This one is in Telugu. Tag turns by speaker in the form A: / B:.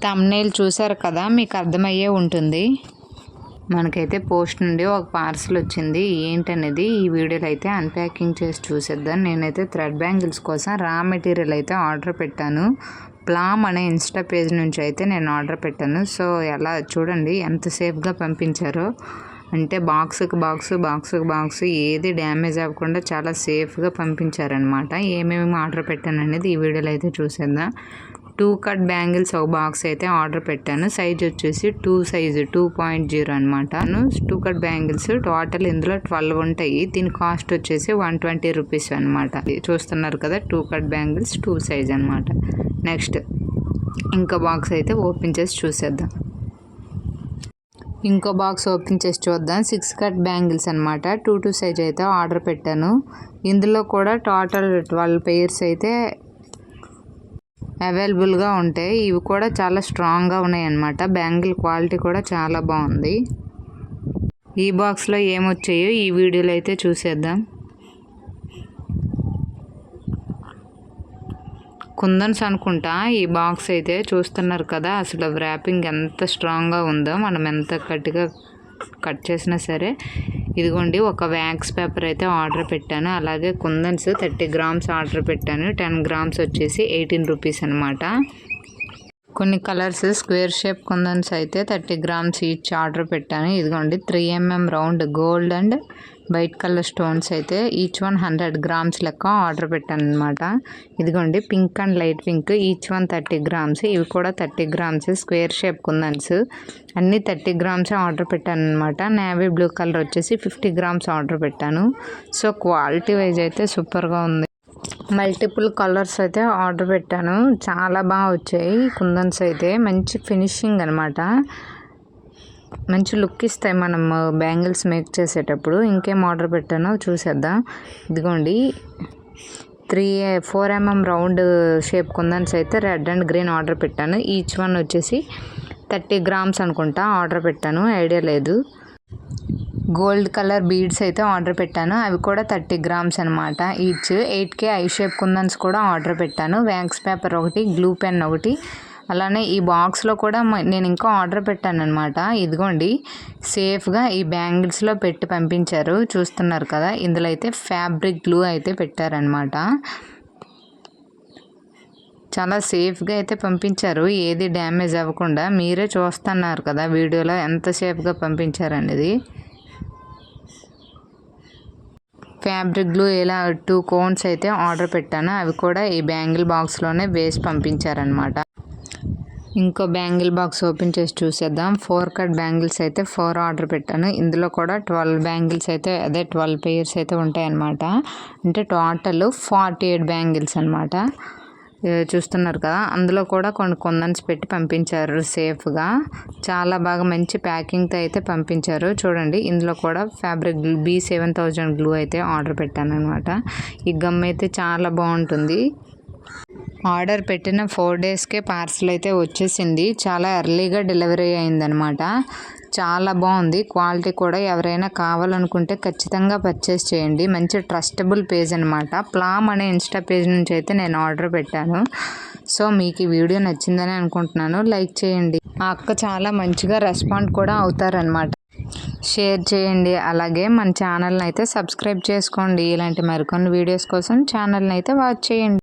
A: థంబ్‌నెయిల్ చూసారు కదా, మీకు అర్థమయ్యే ఉంటుంది. మనకైతే పోస్ట్ నుండి ఒక పార్సల్ వచ్చింది. ఏంటనేది ఈ వీడియోలో అయితే అన్ప్యాకింగ్ చేసి చూసేద్దాం. నేనైతే థ్రెడ్ బ్యాంగిల్స్ కోసం రా మెటీరియల్ అయితే ఆర్డర్ పెట్టాను. ప్లామ్ అనే ఇన్స్టా పేజ్ నుంచి అయితే నేను ఆర్డర్ పెట్టాను. సో ఎలా చూడండి ఎంత సేఫ్గా పంపించారో. అంటే బాక్స్కి బాక్స్ ఏది డ్యామేజ్ అవ్వకుండా చాలా సేఫ్గా పంపించారనమాట. ఏమేమి ఆర్డర్ పెట్టాను అనేది ఈ వీడియోలో అయితే చూసేద్దాం. 2 కట్ బ్యాంగిల్స్ ఒక బాక్స్ అయితే ఆర్డర్ పెట్టాను. సైజ్ వచ్చేసి 2 సైజు 2.0 అనమాట. 2 కట్ బ్యాంగిల్స్ టోటల్ ఇందులో 12 ఉంటాయి. దీని కాస్ట్ వచ్చేసి 120 రూపీస్ అనమాట. చూస్తున్నారు కదా, 2 కట్ బ్యాంగిల్స్ 2 సైజ్ అనమాట. నెక్స్ట్ ఇంకో బాక్స్ అయితే ఓపెన్ చేసి చూసేద్దాం. ఇంకో బాక్స్ ఓపెన్ చేసి చూద్దాం. 6 కట్ బ్యాంగిల్స్ అనమాట. 2 సైజ్ అయితే ఆర్డర్ పెట్టాను. ఇందులో కూడా టోటల్ 12 పెయిర్స్ అయితే అవైలబుల్గా ఉంటాయి. ఇవి కూడా చాలా స్ట్రాంగ్గా ఉన్నాయి అన్నమాట. బ్యాంగిల్ క్వాలిటీ కూడా చాలా బాగుంది. ఈ బాక్స్లో ఏమొచ్చాయో ఈ వీడియోలో అయితే చూసేద్దాం. కుందన్స్ అనుకుంటా ఈ బాక్స్ అయితే. చూస్తున్నారు కదా, అసలు ర్యాపింగ్ ఎంత స్ట్రాంగ్గా ఉందో. మనం ఎంత గట్టిగా కట్ చేసినా సరే. ఇదిగోండి, ఒక వ్యాక్స్ పేపర్ అయితే ఆర్డర్ పెట్టాను. అలాగే కుందన్స్ 30 గ్రామ్స్ ఆర్డర్ పెట్టాను. 10 గ్రామ్స్ వచ్చేసి 18 రూపీస్ అనమాట. కొన్ని కలర్స్ స్క్వేర్ షేప్ కుందన్స్ అయితే 30 గ్రామ్స్ ఈచ్ ఆర్డర్ పెట్టాను. ఇదిగోండి 3mm round gold and white colour stones అయితే ఈచ్ 100 గ్రామ్స్ లెక్క ఆర్డర్ పెట్టాను అనమాట. ఇదిగోండి pink and light pink each 30 grams. ఇవి కూడా 30 గ్రామ్స్ స్క్వేర్ షేప్ కుందన్స్. అన్నీ 30 గ్రామ్స్ ఆర్డర్ పెట్టాను అనమాట. నేవీ బ్లూ కలర్ వచ్చేసి 50 గ్రామ్స్ ఆర్డర్ పెట్టాను. సో క్వాలిటీ వైజ్ అయితే సూపర్గా ఉంది. మల్టిపుల్ కలర్స్ అయితే ఆర్డర్ పెట్టాను. చాలా బాగా వచ్చాయి కుందన్స్ అయితే. మంచి ఫినిషింగ్ అనమాట. మంచి లుక్ ఇస్తాయి మనం బ్యాంగిల్స్ మేక్ చేసేటప్పుడు. ఇంకేం ఆర్డర్ పెట్టానో చూసేద్దాం. ఇదిగోండి 4mm రౌండ్ షేప్ కుందన్స్ అయితే రెడ్ అండ్ గ్రీన్ ఆర్డర్ పెట్టాను. ఈచ్ వన్ వచ్చేసి 30 గ్రామ్స్ అనుకుంటా ఆర్డర్ పెట్టాను, ఐడియా లేదు. గోల్డ్ కలర్ బీడ్స్ అయితే ఆర్డర్ పెట్టాను. అవి కూడా 30 గ్రామ్స్ అనమాట. ఈచ్ 8K ఐ షేప్ కుందన్స్ కూడా ఆర్డర్ పెట్టాను. వ్యాక్స్ పేపర్ ఒకటి, గ్లూ పెన్ ఒకటి. అలానే ఈ బాక్స్లో కూడా నేను ఇంకా ఆర్డర్ పెట్టాను అనమాట. ఇదిగోండి సేఫ్గా ఈ బ్యాంగిల్స్లో పెట్టి పంపించారు. చూస్తున్నారు కదా, ఇందులో అయితే ఫ్యాబ్రిక్ గ్లూ అయితే పెట్టారనమాట. చాలా సేఫ్గా అయితే పంపించారు, ఏది డ్యామేజ్ అవ్వకుండా. మీరే చూస్తున్నారు కదా వీడియోలో ఎంత సేఫ్గా పంపించారనేది. ఫ్యాబ్రిక్ గ్లూ ఇలా 2 కోన్స్ అయితే ఆర్డర్ పెట్టాను. అవి కూడా ఈ బ్యాంగిల్ బాక్స్లోనే వేసి పంపించారనమాట. ఇంకో బ్యాంగిల్ బాక్స్ ఓపెన్ చేసి చూసేద్దాం. 4 కట్ బ్యాంగిల్స్ అయితే 4 ఆర్డర్ పెట్టాను. ఇందులో కూడా 12 బ్యాంగిల్స్ అయితే 12 పెయిర్స్ అయితే ఉంటాయన్నమాట. అంటే టోటల్ 48 బ్యాంగిల్స్ అనమాట. చూస్తున్నారు కదా, అందులో కూడా కొన్ని కుందన్స్ పెట్టి పంపించారు సేఫ్గా. చాలా బాగా మంచి ప్యాకింగ్తో అయితే పంపించారు. చూడండి, ఇందులో కూడా ఫ్యాబ్రిక్ B7000 గ్లూ అయితే ఆర్డర్ పెట్టాను అనమాట. ఈ గమ్ అయితే చాలా బాగుంటుంది. ఆర్డర్ పెట్టిన 4 డేస్కే పార్సల్ అయితే వచ్చేసింది. చాలా ఎర్లీగా డెలివరీ అయిందనమాట. చాలా బాగుంది క్వాలిటీ కూడా. ఎవరైనా కావాలనుకుంటే ఖచ్చితంగా పర్చేస్ చేయండి. మంచి ట్రస్టబుల్ పేజ్ అనమాట. ప్లామ్ అనే ఇన్స్టా పేజ్ నుంచి అయితే నేను ఆర్డర్ పెట్టాను. సో మీకు ఈ వీడియో నచ్చిందని అనుకుంటున్నాను. లైక్ చేయండి. ఆ అక్క చాలా మంచిగా రెస్పాండ్ కూడా అవుతారనమాట. షేర్ చేయండి. అలాగే మన ఛానల్ని అయితే సబ్స్క్రైబ్ చేసుకోండి. ఇలాంటి మరికొన్ని వీడియోస్ కోసం ఛానల్ని అయితే వాచ్ చేయండి.